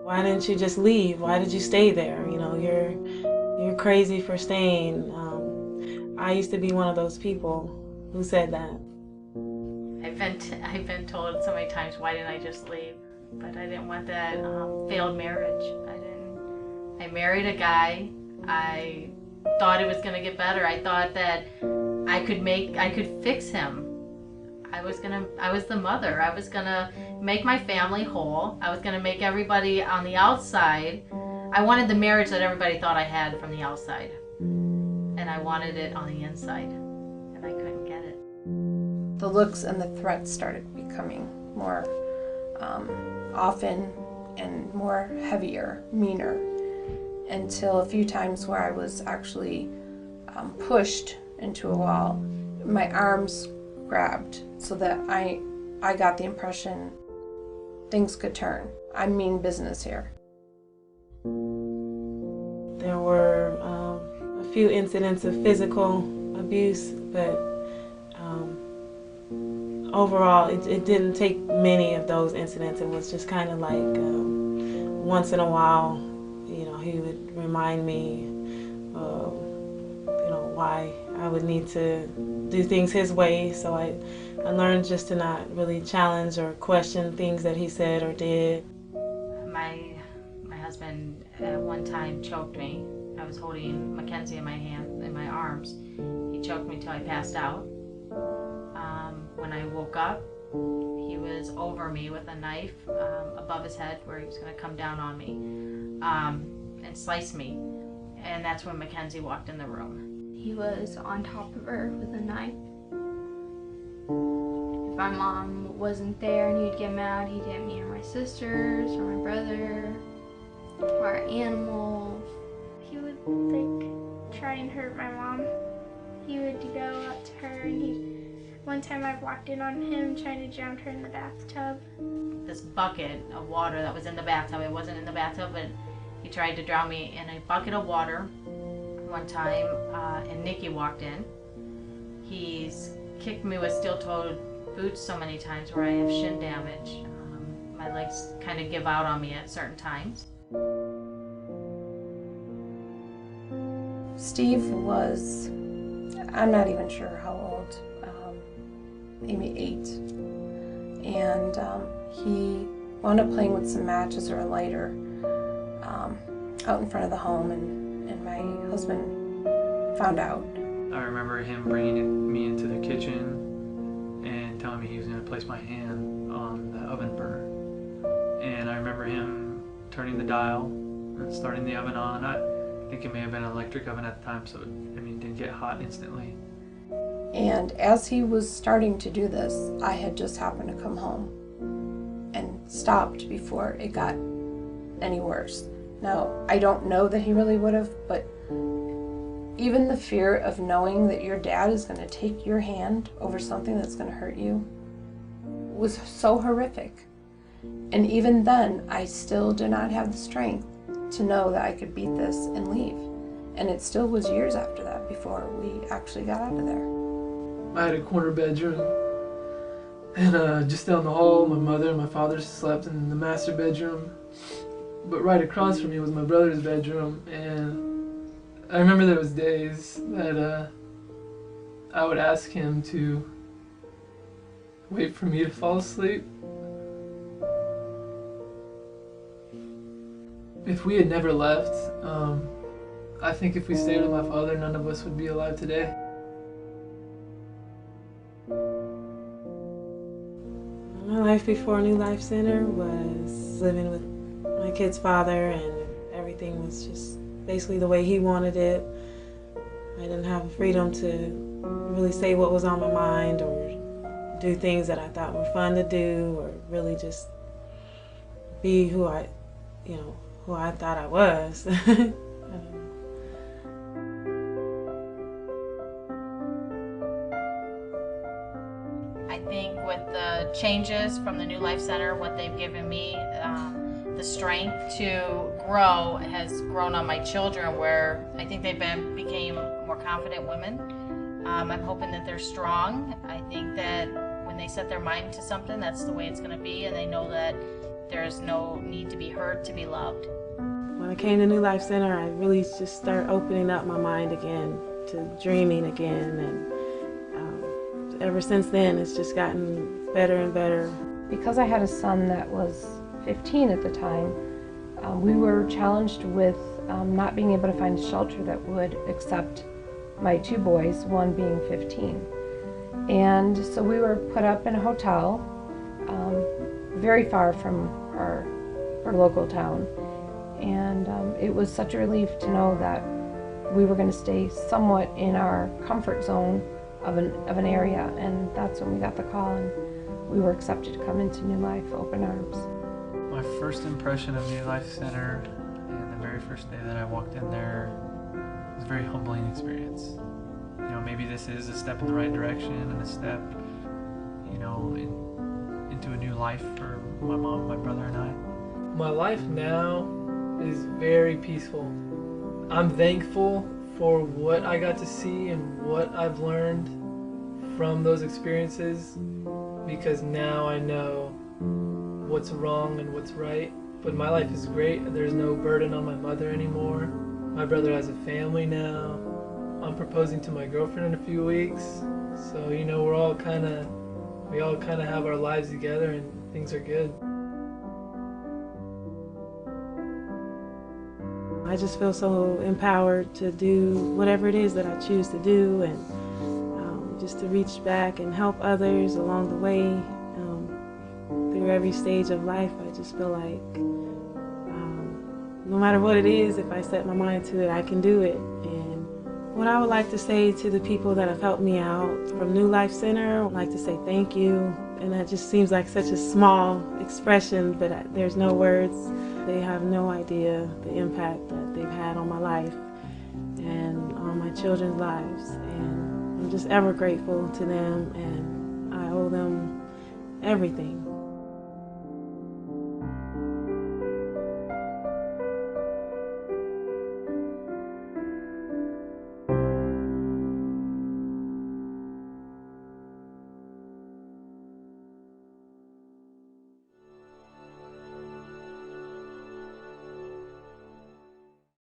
Why didn't you just leave? Why did you stay there? You know, you're crazy for staying. I used to be one of those people who said that. I've been told so many times, why didn't I just leave? But I didn't want that failed marriage. I married a guy. I thought it was gonna get better. I thought that I could fix him. I was the mother. I was gonna make my family whole. I was gonna make everybody on the outside. I wanted the marriage that everybody thought I had from the outside. And I wanted it on the inside. And I couldn't get it. The looks and the threats started becoming more often and more heavier, meaner, until a few times where I was actually pushed into a wall. My arms grabbed so that I got the impression things could turn. I mean business here. There were a few incidents of physical abuse, but overall it didn't take many of those incidents. It was just kind of like once in a while, you know, he would remind me you know, why I would need to do things his way. So I learned just to not really challenge or question things that he said or did. My husband at one time choked me. I was holding Mackenzie in my arms. He choked me till I passed out. When I woke up, he was over me with a knife above his head where he was going to come down on me and slice me. And that's when Mackenzie walked in the room. He was on top of her with a knife. If my mom wasn't there and he'd get mad, he'd hit me or my sisters or my brother or our animals. He would try and hurt my mom. He would go up to her and one time I walked in on him trying to drown her in the bathtub. This bucket of water that was in the bathtub, it wasn't in the bathtub, but he tried to drown me in a bucket of water one time, and Nikki walked in. He's kicked me with steel-toed boots so many times where I have shin damage. My legs kind of give out on me at certain times. Steve was, I'm not even sure how old, maybe 8. And he wound up playing with some matches or a lighter out in front of the home, and my husband found out. I remember him bringing me into the kitchen and telling me he was going to place my hand on the oven burner. And I remember him turning the dial and starting the oven on. I think it may have been an electric oven at the time, so it didn't get hot instantly. And as he was starting to do this, I had just happened to come home and stopped before it got any worse. Now, I don't know that he really would have, but even the fear of knowing that your dad is going to take your hand over something that's going to hurt you was so horrific. And even then, I still did not have the strength to know that I could beat this and leave. And it still was years after that before we actually got out of there. I had a corner bedroom, and just down the hall, my mother and my father slept in the master bedroom. But right across from me was my brother's bedroom, and I remember there was days that I would ask him to wait for me to fall asleep. If we had never left, I think if we stayed with my father, none of us would be alive today. My life before New Life Center was living with my kid's father, and everything was just basically the way he wanted it. I didn't have freedom to really say what was on my mind or do things that I thought were fun to do, or really just be who I thought I was. I think with the changes from the New Life Center, what they've given me, the strength to grow has grown on my children, where I think they've became more confident women. I'm hoping that they're strong. I think that when they set their mind to something, that's the way it's going to be, and they know that there's no need to be hurt to be loved. When I came to New Life Center, I really just started opening up my mind again to dreaming again, and ever since then it's just gotten better and better. Because I had a son that was 15 at the time, we were challenged with not being able to find a shelter that would accept my two boys, one being 15. And so we were put up in a hotel very far from our local town. And it was such a relief to know that we were going to stay somewhat in our comfort zone of an area. And that's when we got the call, and we were accepted to come into New Life Open Arms. My first impression of New Life Center, and the very first day that I walked in there, was a very humbling experience. You know, maybe this is a step in the right direction and a step, you know, into a new life for my mom, my brother, and I. My life now is very peaceful. I'm thankful for what I got to see and what I've learned from those experiences, because now I know what's wrong and what's right. But my life is great. There's no burden on my mother anymore. My brother has a family now. I'm proposing to my girlfriend in a few weeks. So, you know, we all kind of have our lives together, and things are good. I just feel so empowered to do whatever it is that I choose to do, and just to reach back and help others along the way. Through every stage of life, I just feel like no matter what it is, if I set my mind to it, I can do it. And what I would like to say to the people that have helped me out from New Life Center, I'd like to say thank you. And that just seems like such a small expression, but there's no words. They have no idea the impact that they've had on my life and on my children's lives. And I'm just ever grateful to them, and I owe them everything.